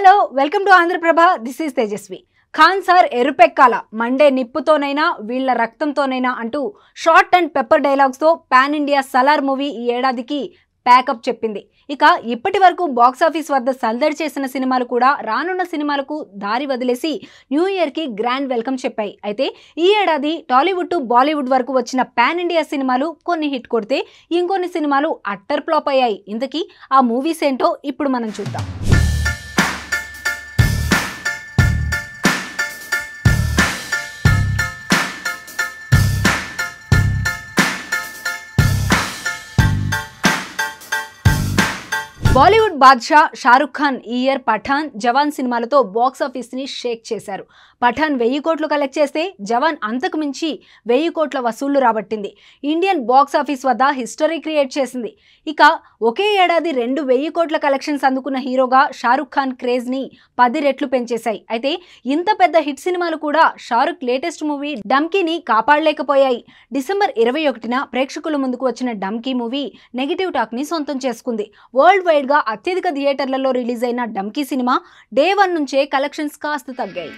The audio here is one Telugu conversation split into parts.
Hello welcome to Andhra Prabha. This is Tejaswi. Khan sir ఎరుపెక్కాల మండే నిప్పుతోనైనా వీళ్ళ రక్తంతోనైనా అంటూ షార్ట్ అండ్ పెప్పర్ డైలాగ్స్తో పాన్ ఇండియా సలార్ మూవీ ఈ ఏడాదికి ప్యాకప్ చెప్పింది. ఇక ఇప్పటి వరకు బాక్సాఫీస్ వద్ద సందడి చేసిన సినిమాలు కూడా రానున్న సినిమాలకు దారి వదిలేసి న్యూ ఇయర్కి గ్రాండ్ వెల్కమ్ చెప్పాయి. అయితే ఈ ఏడాది టాలీవుడ్ టు బాలీవుడ్ వరకు వచ్చిన పాన్ ఇండియా సినిమాలు కొన్ని హిట్ కొడితే ఇంకొన్ని సినిమాలు అట్టర్ ఫ్లాప్ అయ్యాయి. ఇంతకీ ఆ మూవీస్ ఏంటో ఇప్పుడు మనం చూద్దాం. బాలీవుడ్ బాద్షా షారుఖ్ ఖాన్ ఈ ఇయర్ పఠాన్, జవాన్ సినిమాలతో బాక్సాఫీస్ని షేక్ చేశారు. పఠాన్ 1000 కోట్లు కలెక్ట్ చేస్తే జవాన్ అంతకు మించి 1000 కోట్ల వసూళ్లు రాబట్టింది. ఇండియన్ బాక్సాఫీస్ వద్ద హిస్టరీ క్రియేట్ చేసింది. ఇక ఒకే ఏడాది 1000 కోట్ల కలెక్షన్స్ అందుకున్న హీరోగా షారుఖ్ ఖాన్ క్రేజ్ని 10 రెట్లు పెంచేశాయి. అయితే ఇంత పెద్ద హిట్ సినిమాలు కూడా షారుఖ్ లేటెస్ట్ మూవీ డంకీని కాపాడలేకపోయాయి. డిసెంబర్ 21న ప్రేక్షకుల ముందుకు వచ్చిన డంకీ మూవీ నెగిటివ్ టాక్ని సొంతం చేసుకుంది. వరల్డ్ వైడ్ గా అత్యధిక థియేటర్లలో రిలీజ్ అయిన డంకీ సినిమా డే 1 నుంచే కలెక్షన్స్ కాస్త తగ్గాయి.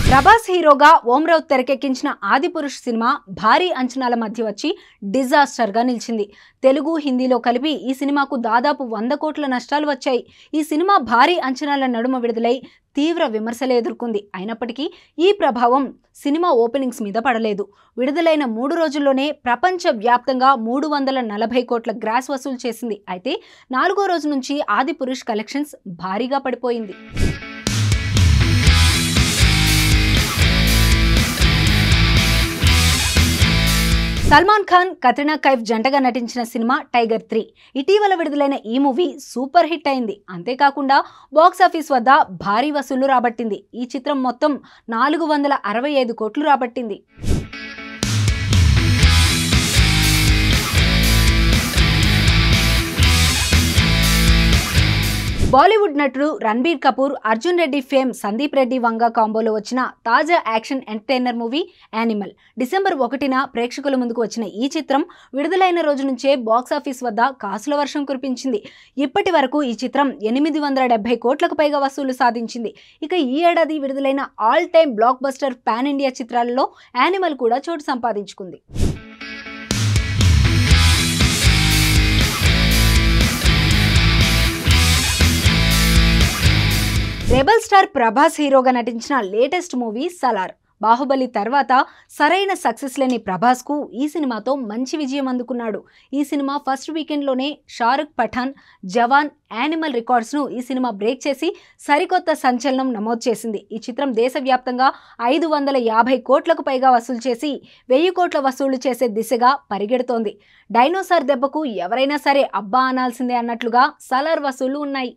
ప్రభాస్ హీరోగా ఓం రౌత్ తెరకెక్కించిన ఆదిపురుష్ సినిమా భారీ అంచనాల మధ్య వచ్చి డిజాస్టర్గా నిలిచింది. తెలుగు, హిందీలో కలిపి ఈ సినిమాకు దాదాపు 100 కోట్ల నష్టాలు వచ్చాయి. ఈ సినిమా భారీ అంచనాల నడుమ విడుదలై తీవ్ర విమర్శలు ఎదుర్కొంది. అయినప్పటికీ ఈ ప్రభావం సినిమా ఓపెనింగ్స్ మీద పడలేదు. విడుదలైన 3 రోజుల్లోనే ప్రపంచ వ్యాప్తంగా 340 కోట్ల గ్రాస్ వసూలు చేసింది. అయితే 4వ రోజు నుంచి ఆదిపురుష్ కలెక్షన్స్ భారీగా పడిపోయింది. సల్మాన్ ఖాన్, కత్రినా కైఫ్ జంటగా నటించిన సినిమా టైగర్ 3 ఇటీవల విడుదలైన ఈ మూవీ సూపర్ హిట్ అయింది. అంతేకాకుండా బాక్సాఫీస్ వద్ద భారీ వసూళ్లు రాబట్టింది. ఈ చిత్రం మొత్తం 465 కోట్లు రాబట్టింది. బాలీవుడ్ నటుడు రణబీర్ కపూర్, అర్జున్ రెడ్డి ఫేమ్ సందీప్ రెడ్డి వంగ కాంబోలో వచ్చిన తాజా action entertainer movie Animal December 1న ప్రేక్షకుల ముందుకు వచ్చిన ఈ చిత్రం విడుదలైన రోజు నుంచే బాక్సాఫీస్ వద్ద కాసుల వర్షం కురిపించింది. ఇప్పటి వరకు ఈ చిత్రం 870 కోట్లకు పైగా వసూలు సాధించింది. ఇక ఈ ఏడాది విడుదలైన all time block buster pan India చిత్రాలలో యానిమల్ కూడా చోటు సంపాదించుకుంది. రెబల్ స్టార్ ప్రభాస్ హీరోగా నటించిన లేటెస్ట్ మూవీ సలార్. బాహుబలి తర్వాత సరైన సక్సెస్ లేని ప్రభాస్కు ఈ సినిమాతో మంచి విజయం అందుకున్నాడు. ఈ సినిమా ఫస్ట్ వీకెండ్లోనే షారుఖ్, పఠాన్, జవాన్, యానిమల్ రికార్డ్స్ను ఈ సినిమా బ్రేక్ చేసి సరికొత్త సంచలనం నమోదు చేసింది. ఈ చిత్రం దేశవ్యాప్తంగా 550 కోట్లకు పైగా వసూలు చేసి 1000 కోట్ల వసూళ్లు చేసే దిశగా పరిగెడుతోంది. డైనోసార్ దెబ్బకు ఎవరైనా సరే అబ్బా అనాల్సిందే అన్నట్లుగా సలార్ వసూళ్లు ఉన్నాయి.